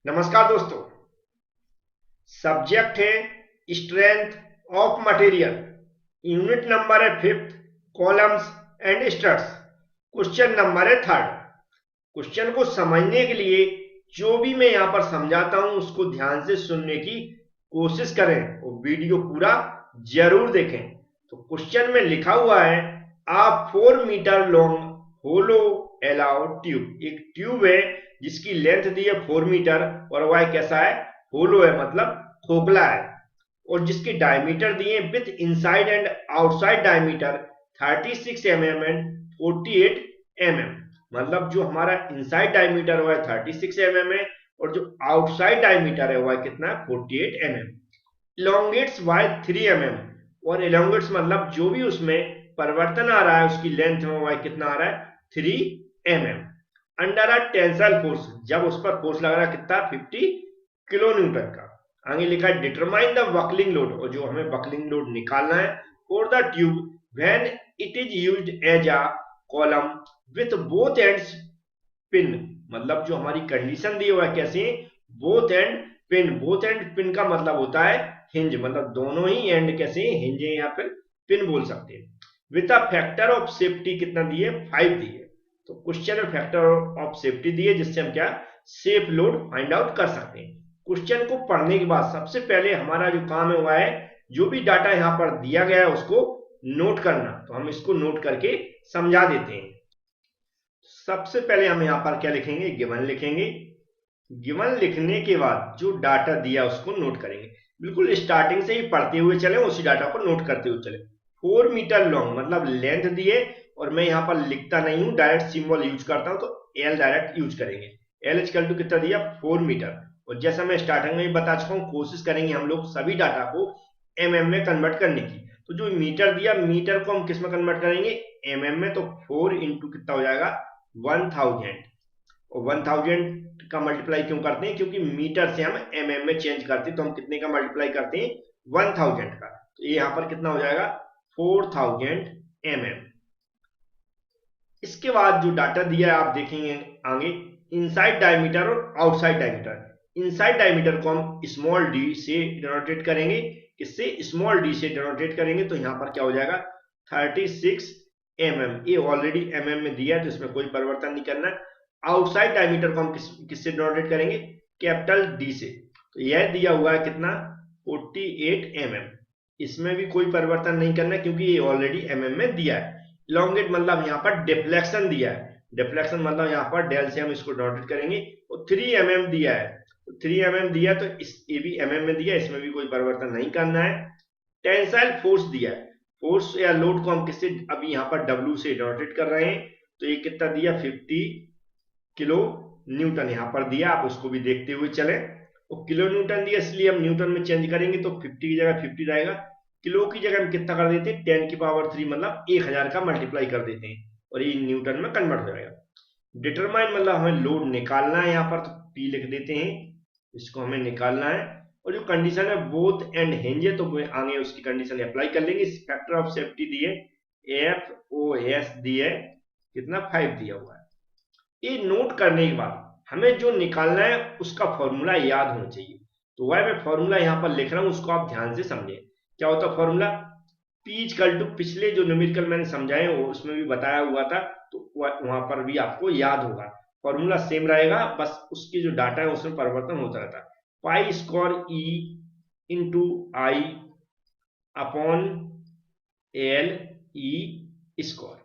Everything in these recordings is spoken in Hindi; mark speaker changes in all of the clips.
Speaker 1: नमस्कार दोस्तों। सब्जेक्ट है strength of material. Unit number है fifth, columns and struts. Question number है थर्ड। क्वेश्चन को समझने के लिए जो भी मैं यहां पर समझाता हूं उसको ध्यान से सुनने की कोशिश करें और वीडियो पूरा जरूर देखें। तो क्वेश्चन में लिखा हुआ है, आ 4 मीटर लॉन्ग होलो एलाउ ट्यूब। एक ट्यूब है जिसकी लेंथ दी है 4 मीटर और वह कैसा है, होलो है, मतलब खोखला है, और जिसकी डायमीटर दिए with inside and outside diameter 36 mm and 48 mm। मतलब जो हमारा इनसाइड डायमीटर हुआ है 36 mm है और जो आउटसाइड डायमीटर है वह कितना है, 48 mm। इलोंगेट्स बाय 3 mm, और इलोंगेट्स मतलब जो भी उसमें परिवर्तन आ रहा है उसकी लेंथ में वह कितना आ रहा है, 3 mm। Under a tensile force, जब उस पर फोर्स लग रहा है कितना, 50 किलो न्यूटन का। आगे लिखा है डिटरमाइन द बकलिंग लोड, और जो हमें बकलिंग लोड निकालना है for the tube when it is used as a column with both ends pin. मतलब जो हमारी कंडीशन दी हुआ है कैसे, both end pin. Both end pin का मतलब होता है हिंज, मतलब दोनों ही एंड कैसे हिंज है या फिर पिन बोल सकते हैं। With a factor of safety कितना दिए, 5 दिए। तो क्वेश्चन में फैक्टर ऑफ सेफ्टी दिए जिससे हम क्या, सेफ लोड फाइंड आउट कर सकते हैं। क्वेश्चन को पढ़ने के बाद सबसे पहले हमारा जो काम है वह है जो भी डाटा यहां पर दिया गया है उसको नोट करना। तो हम इसको नोट करके समझा देते हैं। सबसे पहले हम यहां पर क्या लिखेंगे, गिवन लिखेंगे। गिवन लिखने के बाद जो डाटा दिया उसको नोट करेंगे। बिल्कुल स्टार्टिंग से ही पढ़ते हुए चले, उसी डाटा को नोट करते हुए चले। 4 मीटर लॉन्ग मतलब लेंथ दिए, और मैं यहां पर लिखता नहीं हूं, डायरेक्ट सिंबल यूज करता हूं, तो एल डायरेक्ट यूज करेंगे। एल इक्वल टू कितना दिया, 4 मीटर। और जैसा मैं स्टार्टिंग में ही बता चुका हूं, कोशिश करेंगे हम लोग सभी डाटा को एमएम में कन्वर्ट करने की। तो जो मीटर दिया, मीटर को हम किस में कन्वर्ट करेंगे, एमएम में। तो 4 इंटू कितना हो जाएगा, 1000। और 1000 का मल्टीप्लाई क्यों करते हैं, क्योंकि मीटर से हम एमएम में चेंज करते हैं, तो हम कितने का मल्टीप्लाई करते हैं, 1000 का। तो ये यहां पर कितना हो जाएगा, 4000 mm। इसके बाद जो डाटा दिया है आप देखेंगे आगे, इनसाइड डायमीटर और आउटसाइड डायमीटर। इनसाइड डायमीटर को हम स्मॉल डी से डिनोटेट करेंगे। किससे, स्मॉल डी से डिनोटेट करेंगे। तो यहां पर क्या हो जाएगा, 36 mm। ये ऑलरेडी mm में दिया है तो इसमें कोई परिवर्तन नहीं करना। आउटसाइड डायमीटर को हम किससे डिनोटेट करेंगे, कैपिटल डी से। तो यह दिया हुआ है कितना, 48 mm। इसमें भी कोई परिवर्तन नहीं करना क्योंकि ये ऑलरेडी mm में दिया है। इलोंगेट मतलब यहाँ पर डिफ्लेक्शन दिया है। डिफ्लेक्शन मतलब यहाँ पर डेल से हम इसको डिनोटेट करेंगे। और 3 mm दिया है, तो 3 mm दिया तो ये भी mm में दिया, इसमें भी कोई परिवर्तन नहीं करना है। टेंसाइल फोर्स दिया है, फोर्स या लोड को हम किससे अभी यहाँ पर W से डिनोटेट कर रहे हैं। तो ये कितना दिया, 50 किलो न्यूटन यहाँ पर दिया, आप उसको भी देखते हुए चले। और किलो न्यूटन दिया इसलिए हम न्यूटन में चेंज करेंगे, तो 50 की जगह 50 रहेगा। किलो की जगह हम कितना कर देते हैं, 10 की पावर 3 मतलब 1000 का मल्टीप्लाई कर देते हैं और ये न्यूटन में कन्वर्ट हो जाएगा। डिटरमाइन मतलब हमें लोड निकालना है यहाँ पर, तो P लिख देते हैं, इसको हमें निकालना है। और जो कंडीशन है बोथ एंड हिंज है, तो आगे उसकी कंडीशन अप्लाई कर लेंगे। फैक्टर ऑफ सेफ्टी दिए FOS दिए कितना, 5 दिया हुआ है। ये नोट करने के बाद हमें जो निकालना है उसका फॉर्मूला याद होना चाहिए। तो वह मैं फॉर्मूला यहां पर लिख रहा हूं, उसको आप ध्यान से समझें। क्या होता है फॉर्मूला, P इक्वल टू, पिछले जो न्यूमेरिकल मैंने समझाए वो उसमें भी बताया हुआ था, तो वहां पर भी आपको याद होगा। फॉर्मूला सेम रहेगा, बस उसकी जो डाटा है उसमें परिवर्तन होता रहता है। पाई स्क्वायर E इंटू आई अपॉन एल ई स्क्वायर।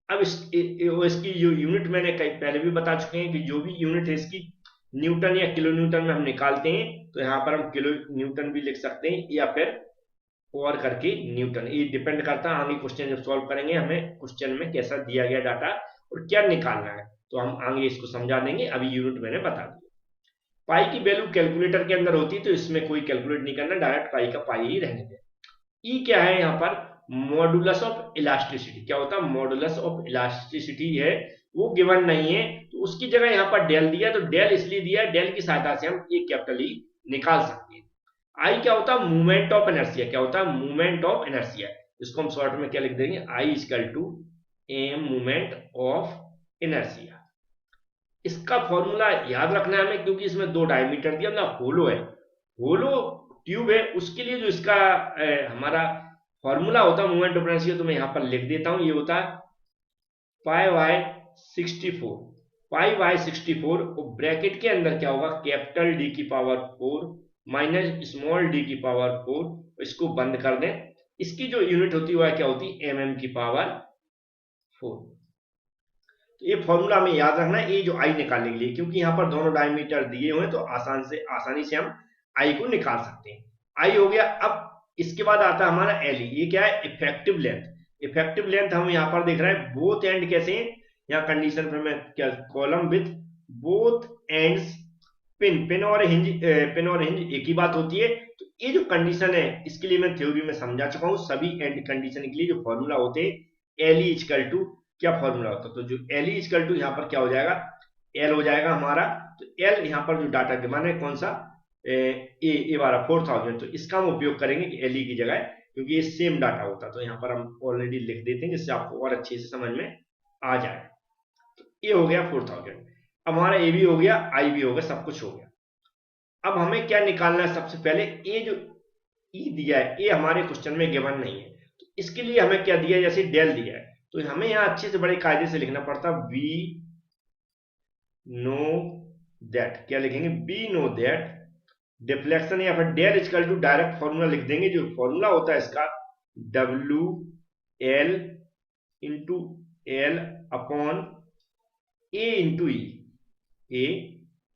Speaker 1: अब इसकी जो यूनिट मैंने पहले भी बता चुके हैं कि जो भी यूनिट है इसकी न्यूटन या किलो न्यूटन में हम निकालते हैं। तो यहाँ पर हम किलो न्यूटन भी लिख सकते हैं या फिर और करके न्यूटन, ये डिपेंड करता है आगे क्वेश्चन जब सॉल्व करेंगे हमें क्वेश्चन में कैसा दिया गया डाटा और क्या निकालना है, तो हम आगे इसको समझा देंगे। अभी यूनिट मैंने बता दिया। पाई की वैल्यू कैलकुलेटर के अंदर होती है तो इसमें कोई कैलकुलेट नहीं करना, डायरेक्ट पाई का पाई ही रहने दें। ई क्या है यहाँ पर, मॉडुलस ऑफ इलास्टिसिटी। क्या होता है, मॉडुलस ऑफ इलास्टिसिटी है, वो गिवन नहीं है, तो उसकी जगह यहाँ पर डेल दिया, तो डेल इसलिए दिया है, डेल की सहायता से हम एक कैपिटल ई निकाल सकते हैं। आई क्या होता है, मूवमेंट ऑफ इनर्शिया। क्या होता है, मूवमेंट ऑफ इनर्शिया। इसको हम शॉर्ट में क्या लिख देंगे, I equal to M movement of inertia. इसका फॉर्मूला याद रखना है हमें, क्योंकि इसमें 2 डायमीटर दिया, मतलब होलो है, होलो ट्यूब है, उसके लिए जो इसका हमारा फॉर्मूला होता है मोमेंट ऑफ इनर्शिया, तो मैं यहाँ पर लिख देता हूँ। ये होता है पाई बाय 64, पाई बाय 64, और ब्रैकेट के अंदर क्या होगा, कैपिटल डी की पावर 4 माइनस स्मॉल डी की पावर 4। इसको बंद कर दें। इसकी जो यूनिट होती है वह क्या होती है, एमएम की पावर 4। तो ये फॉर्मूला हमें याद रखना है, ये जो आई निकालने के लिए, क्योंकि यहाँ पर दोनों डायमीटर दिए हुए हैं तो आसानी से हम आई को निकाल सकते हैं। आई हो गया। अब इसके बाद आता है हमारा एल, ये क्या है, इफेक्टिव लेंथ। इफेक्टिव लेंथ हम यहाँ पर देख रहे हैं बोथ एंड कैसे हैं, यहाँ कंडीशन पर मैं क्या, column with both ends pin और हिंज एक ही बात होती है। तो ये जो कंडीशन है इसके लिए मैं थ्योरी में समझा चुका हूँ। सभी एंड कंडीशन के लिए जो फॉर्मूला होते हैं, एल इक्वल टू क्या फॉर्मूला होता है, तो जो एल इक्वल टू यहाँ पर क्या हो जाएगा, एल हो जाएगा हमारा। तो एल यहाँ पर जो डाटा डिमांड है कौन सा, ए वाला 4000, तो इसका हम उपयोग करेंगे कि एल की जगह, क्योंकि ये सेम डाटा होता है। तो यहाँ पर हम ऑलरेडी लिख देते हैं जिससे आपको और अच्छे से समझ में आ जाए। तो ये हो गया 4000। अब हमारा ए भी हो गया, आई भी हो गया, सब कुछ हो गया। अब हमें क्या निकालना है, सबसे पहले ये जो ई दिया है ये हमारे क्वेश्चन में गिवन नहीं है, तो इसके लिए हमें क्या दिया है, जैसे डेल दिया है, तो हमें यहाँ अच्छे से बड़े कायदे से लिखना पड़ता, वी नो दैट, क्या लिखेंगे, बी नो दैट डिफ्लेक्शन, या फिर del equal to direct formula लिख देंगे। जो फॉर्मूला होता है इसका W L into L upon A into E, A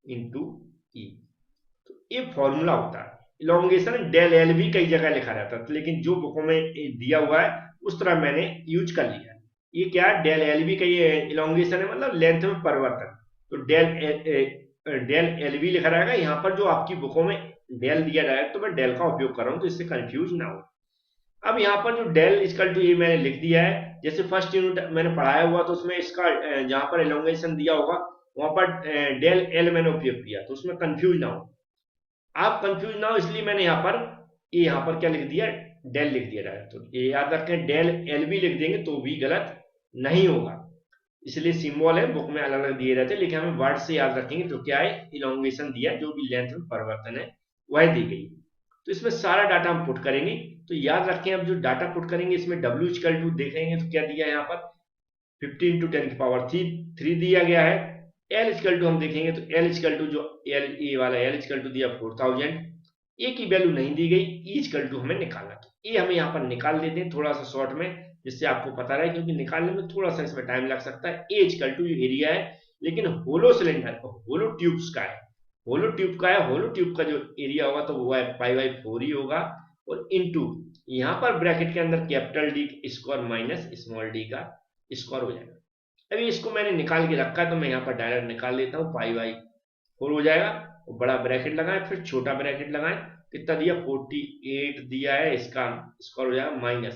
Speaker 1: into E, तो ये फॉर्मूला होता है। इलोंगेशन डेल एल भी कई जगह लिखा रहता है, लेकिन जो बुकों में दिया हुआ है उस तरह मैंने यूज कर लिया है। ये क्या है, डेल एल भी कई इलोंगेशन है, मतलब लेंथ में परिवर्तन। तो डेल एल भी लिखा रहेगा यहाँ पर, जो आपकी बुकों में डेल दिया जाएगा तो मैं डेल का उपयोग कर रहा हूँ, तो इससे कंफ्यूज ना हो। अब यहाँ पर जो डेल इक्वल टू ये मैंने लिख दिया है, जैसे फर्स्ट यूनिट मैंने पढ़ाया हुआ तो उसमें इसका जहाँ पर एलोंगेशन दिया होगा वहां पर डेल एल मैंने उपयोग किया, तो उसमें कंफ्यूज ना हो, आप कंफ्यूज ना हो, इसलिए मैंने यहाँ पर ये यहाँ पर क्या लिख दिया, डेल लिख दिया है। तो ये याद रखें, डेल एल भी लिख देंगे तो भी गलत नहीं होगा, इसलिए सिंबल है बुक में अलग अलग दिए रहते हैं, लेकिन हमें वर्ड से याद रखेंगे। तो क्या है, इलोंगेशन दिया, जो भी लेंथ में परिवर्तन है वह दी गई। तो इसमें सारा डाटा हम पुट करेंगे। तो याद रखें, अब जो डाटा पुट करेंगे इसमें डब्ल्यू इक्वल टू देखेंगे तो क्या दिया है यहाँ पर 50 इंटू 10 की पावर 3 दिया गया है। एल इक्वल टू हम देखेंगे तो एल इक्वल टू जो एल ए वाला एल इक्वल टू दिया 4000, ए की वैल्यू नहीं दी गई, ई इक्वल टू हमें निकालना, तो ए हमें यहाँ पर निकाल देते हैं थोड़ा सा शॉर्ट में, जिससे आपको पता रहे, क्योंकि निकालने में थोड़ा सा इसमें टाइम लग सकता है। ए इक्वल टू एरिया है, लेकिन होलो सिलेंडर होलो ट्यूब्स का है, होलो ट्यूब का है, होलो ट्यूब का जो एरिया होगा तो वो है पाई बाई 4 ही होगा, और इनटू यहाँ पर ब्रैकेट के अंदर capital D square minus small D का स्क्वायर हो जाएगा। अभी इसको मैंने निकाल के रखा है तो मैं यहाँ पर डायरेक्ट निकाल लेता हूँ, पाई बाई 4 हो जाएगा, और बड़ा ब्रैकेट लगाएं, फिर छोटा ब्रैकेट लगाएं, कितना दिया 48 दिया है, इसका स्क्वायर हो जाएगा माइनस,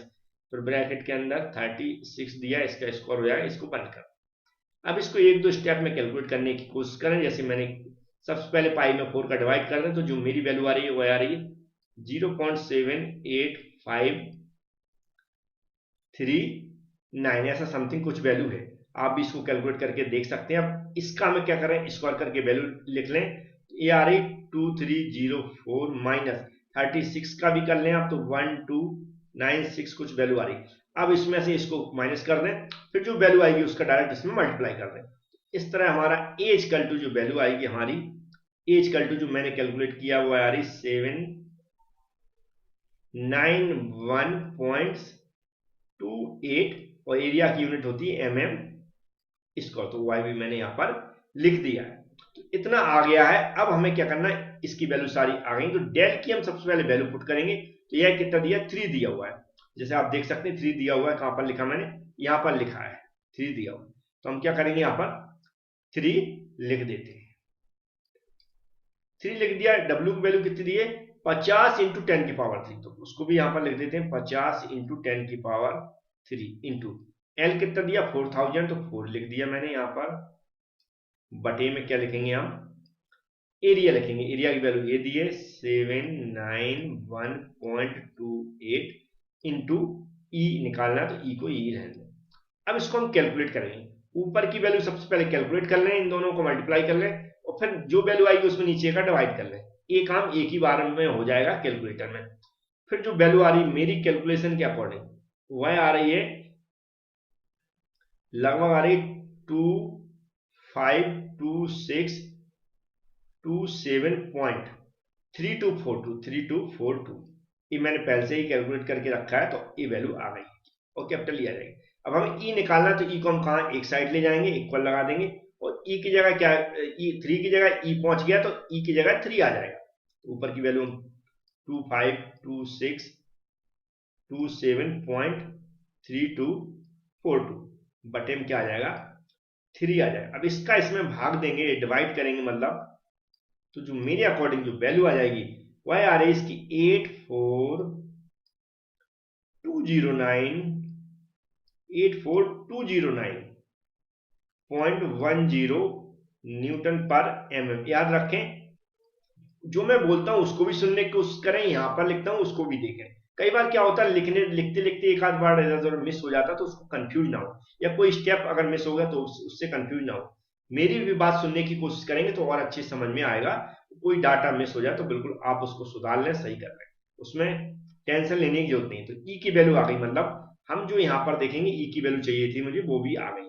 Speaker 1: फिर ब्रैकेट के अंदर 36 दिया है, इसका स्क्वायर हो जाएगा, इसको बंद कर। अब इसको एक दो स्टेप में कैलकुलेट करने की कोशिश करें। जैसे मैंने सबसे पहले पाई में 4 का डिवाइड कर दें, तो जो मेरी वैल्यू आ रही है वो आ रही है 0.78539, ऐसा समथिंग कुछ वैल्यू है, आप भी इसको कैलकुलेट करके देख सकते हैं। अब इसका हमें क्या करें, स्क्वायर करके वैल्यू लिख लें, ये आ रही 2304 माइनस 36 का भी कर लें आप तो 1296 कुछ वैल्यू आ रही। अब इसमें से इसको माइनस कर दें, फिर जो वैल्यू आएगी उसका डायरेक्ट इसमें मल्टीप्लाई कर दें। इस तरह हमारा ए इक्वल टू जो वैल्यू आएगी हमारी, ए इक्वल टू जो मैंने कैलकुलेट किया वो आ रही 791.28, और एरिया की यूनिट होती है एमएम स्क्वायर, तो वाई भी मैंने यहाँ पर लिख दिया है। तो इतना आ गया है। अब हमें क्या करना है, इसकी वैल्यू सारी आ गई, तो डेल की हम सबसे पहले वैल्यू पुट करेंगे। तो यह कितना दिया, 3 दिया हुआ है, जैसे आप देख सकते हैं 3 दिया हुआ है, कहां पर लिखा मैंने, यहाँ पर लिखा है 3 दिया हुआ, तो हम क्या करेंगे, यहाँ पर 3 लिख देते हैं। 3 लिख दिया। डब्ल्यू की वैल्यू कितनी दी है, 50 इंटू 10 की पावर 3, तो उसको भी यहाँ पर लिख देते हैं 50 इंटू 10 की पावर 3 इंटू एल कितना दिया 4000, तो 4 लिख दिया मैंने यहाँ पर, बटे में क्या लिखेंगे हम, एरिया लिखेंगे। एरिया की वैल्यू ये दी है 791.28 इंटू ई निकालना है, तो ई को ई रहने दें। अब इसको हम कैलकुलेट करेंगे, ऊपर की वैल्यू सबसे पहले कैलकुलेट कर लें, इन दोनों को मल्टीप्लाई कर लें और फिर जो वैल्यू आएगी उसमें नीचे का डिवाइड कर लें। ये काम एक ही बार में हो जाएगा कैलकुलेटर में। फिर जो वैल्यू आ रही मेरी कैलकुलेशन के अकॉर्डिंग वह आ रही है लगभग आ रही 2527.3242। ये मैंने पहले से ही कैलकुलेट करके रखा है तो ये वैल्यू आ गई और कैपिटल ई आ जाएगी। अब हमें ई निकालना है तो ई को हम कहाँ एक साइड ले जाएंगे, इक्वल लगा देंगे और ई की जगह क्या, ई 3 की जगह ई पहुंच गया तो ई की जगह 3 आ जाएगा। तो ऊपर की वैल्यू 2527.3242 बटे में क्या आ जाएगा 3 आ जाएगा। अब इसका इसमें भाग देंगे, डिवाइड करेंगे मतलब, तो जो मेरे अकॉर्डिंग जो वैल्यू आ जाएगी वह आ रही है इसकी 84209.10 न्यूटन पर mm। याद रखें जो मैं बोलता हूं उसको भी सुनने की कोशिश करें, यहां पर लिखता हूं उसको भी देखें। कई बार क्या होता है लिखते लिखते एक आध बार इधर मिस हो जाता तो उसको कंफ्यूज ना हो, या कोई स्टेप अगर मिस हो गया तो उससे कंफ्यूज ना हो। मेरी भी बात सुनने की कोशिश करेंगे तो और अच्छे समझ में आएगा। कोई डाटा मिस हो जाए तो बिल्कुल आप उसको सुधार लें, सही कर लें, उसमें टेंशन लेने की जरूरत नहीं। तो ई की वैल्यू आ गई, मतलब हम जो यहाँ पर देखेंगे ई की वैल्यू चाहिए थी मुझे, वो भी आ गई।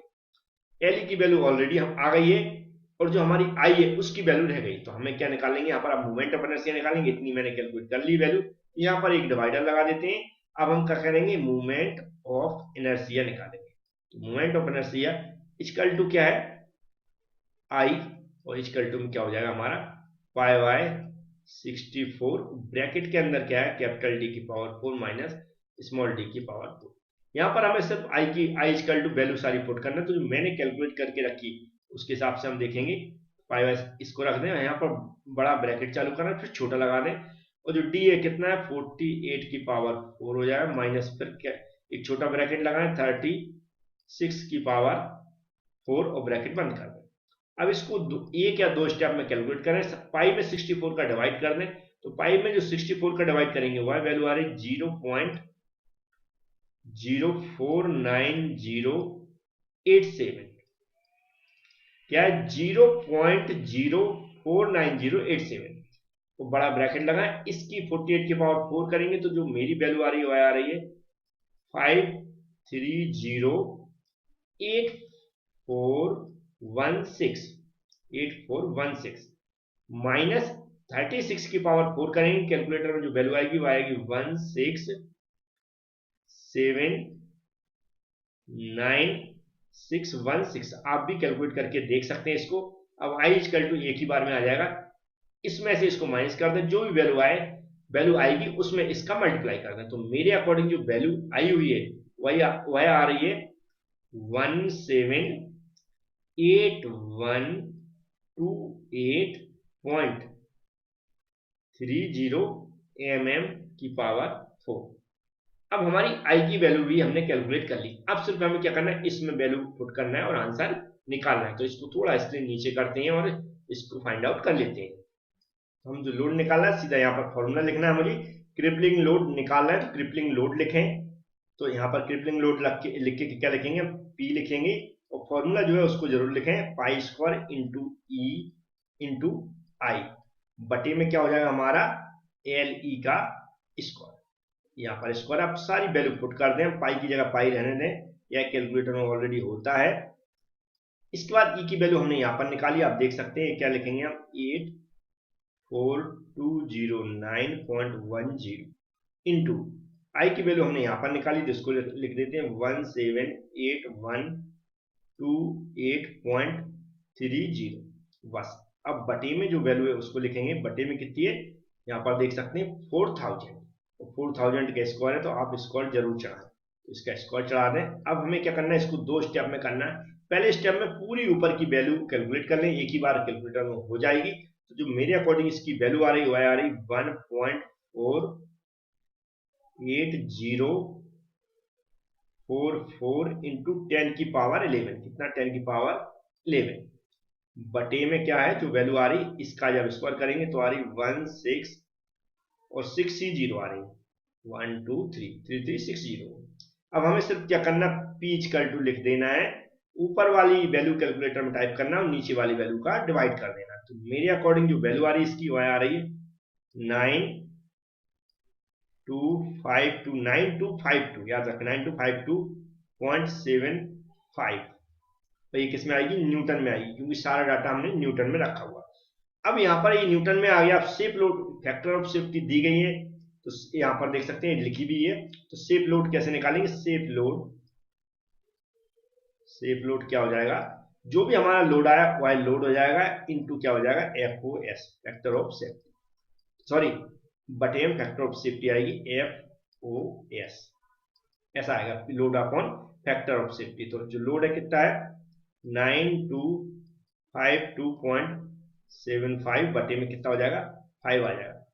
Speaker 1: एल की वैल्यू ऑलरेडी हम आ गई है और जो हमारी आई है उसकी वैल्यू रह गई। तो हमें क्या निकालेंगे यहाँ पर, अब मोमेंट ऑफ इनर्शिया निकालेंगे। इतनी मैंने कैलकुलेट कर ली वैल्यू, यहाँ पर एक डिवाइडर लगा देते हैं। अब हम क्या करेंगे, मूवमेंट ऑफ इनर्शिया निकालेंगे। तो movement of inertia equal to क्या है आई, और इक्वल टू में क्या हो जाएगा हमारा पाई बाय 64, ब्रैकेट के अंदर क्या है कैपिटल डी की पावर 4 माइनस स्मॉल डी की पावर 4। यहाँ पर हमें सिर्फ आई इक्वल टू वैल्यू सारी पुट करना है। तो जो मैंने कैलकुलेट करके रखी उसके हिसाब से हम देखेंगे। पाई बाय इसको रख दें, यहाँ पर बड़ा ब्रैकेट चालू करना है, फिर छोटा लगा दें और जो डी है कितना है 48 की पावर 4 हो जाएगा, माइनस फिर क्या एक छोटा ब्रैकेट लगाएं 36 की पावर 4 और ब्रैकेट बंद कर दें। अब इसको एक या दो स्टेप में कैलकुलेट करें। पाई में 64 का डिवाइड कर दें, तो पाई में जो 64 का डिवाइड करेंगे वह वैल्यू आ रही 0.049087। क्या है 0.049087। तो बड़ा ब्रैकेट लगाएं, इसकी 48 की पावर 4 करेंगे तो जो मेरी वैल्यू आ रही है वह आ रही है 5308416 माइनस 36 की पावर 4 करेंगे। कैलकुलेटर में जो वैल्यू आएगी वो आएगी 1679616। आप भी कैलकुलेट करके देख सकते हैं इसको। अब आई इक्वल टू एक ही बार में आ जाएगा, इसमें से इसको माइनस कर दें, जो भी वैल्यू आएगी उसमें इसका मल्टीप्लाई कर दें। तो मेरे अकॉर्डिंग जो वैल्यू आई हुई है वह आ रही है 178128.30 mm की पावर 4। अब हमारी आई की वैल्यू भी हमने कैलकुलेट कर ली। अब सिर्फ हमें क्या करना है, इसमें वैल्यू पुट करना है और आंसर निकालना है। तो इसको थोड़ा स्क्रीन नीचे करते हैं और इसको फाइंड आउट कर लेते हैं। हम जो लोड निकालना है सीधा यहाँ पर फॉर्मूला लिखना है मुझे। क्रिपलिंग लोड निकालना है तो क्रिपलिंग लोड लिखें। तो यहाँ पर क्रिपलिंग लोड लिख के क्या लिखेंगे, पी लिखेंगे और फॉर्मूला जो है उसको जरूर लिखें, pi square into E into I बटे में क्या हो जाएगा हमारा एल ई का स्क्वायर। यहाँ पर स्क्वायर आप सारी वैल्यू पुट कर दें, पाई की जगह पाई रहने दें, यह कैलकुलेटर में ऑलरेडी होता है। इसके बाद ई की वैल्यू हमने यहाँ पर निकाली, आप देख सकते हैं क्या लिखेंगे हम 84209.10 इंटू आई की वैल्यू हमने यहाँ पर निकाली, जिसको लिख देते हैं 1781228.30 बस। अब बटे में जो वैल्यू है उसको लिखेंगे, बटे में कितनी है यहाँ पर देख सकते हैं 4000, 4000 का स्क्वायर है तो आप स्क्वायर जरूर चढ़ाएं, तो इसका स्क्वायर चढ़ा दें। अब हमें क्या करना है, इसको दो स्टेप में करना है। पहले स्टेप में पूरी ऊपर की वैल्यू कैलकुलेट कर लें, एक ही बार कैलकुलेटर में हो जाएगी। तो जो मेरे अकॉर्डिंग इसकी वैल्यू आ रही है वह आ रही 1.4044 इंटू 10 की पावर 11। कितना 10 की पावर 11 बटे में क्या है जो वैल्यू आ रही, इसका जब स्क्वायर करेंगे तो आ रही 16 और 6 ही 0 आ रही 1233360। अब हमें सिर्फ क्या करना, पी इक्वल टू लिख देना है ऊपर वाली वैल्यू कैलकुलेटर में टाइप करना और नीचे वाली वैल्यू का डिवाइड कर देना। तो मेरे अकॉर्डिंग जो वैल्यू आ रही है इसकी वह आ रही है 9252 याद रखें 9252.75। तो ये किस में आएगी, न्यूटन में आएगी, क्योंकि सारा डाटा हमने न्यूटन में रखा हुआ। अब यहाँ पर ये न्यूटन में आ गया। अब shape load factor of safety दी गई है, तो यहाँ पर देख सकते हैं लिखी भी है। तो शेप लोड कैसे निकालेंगे, शेप लोड क्या हो जाएगा, जो भी हमारा लोड आया वह लोड हो जाएगा इनटू क्या हो जाएगा, FOS factor of safety, sorry बटे में फैक्टर ऑफ सेफ्टी आएगी FOS, ऐसा आएगा load upon factor of safety. तो जो लोड है कितना है 9252.75 बटे में कितना हो जाएगा 5 आ जाएगा।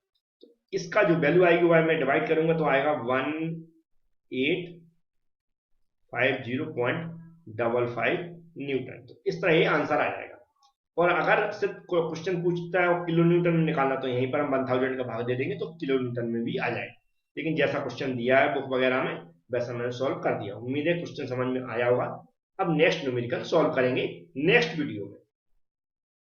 Speaker 1: तो इसका जो वैल्यू आएगी वह मैं डिवाइड करूंगा तो आएगा 1850.55 न्यूटन। तो इस तरह ये आंसर आ जाएगा। और अगर सिर्फ क्वेश्चन पूछता है किलो न्यूटन में निकालना तो यहीं पर हम 1000 का भाग दे देंगे तो किलो न्यूटन में भी आ जाएगा। लेकिन जैसा क्वेश्चन दिया है बुक वगैरह में वैसा मैंने सॉल्व कर दिया। उम्मीद है क्वेश्चन समझ में आया होगा। अब नेक्स्ट न्यूमेरिकल सॉल्व करेंगे नेक्स्ट वीडियो में।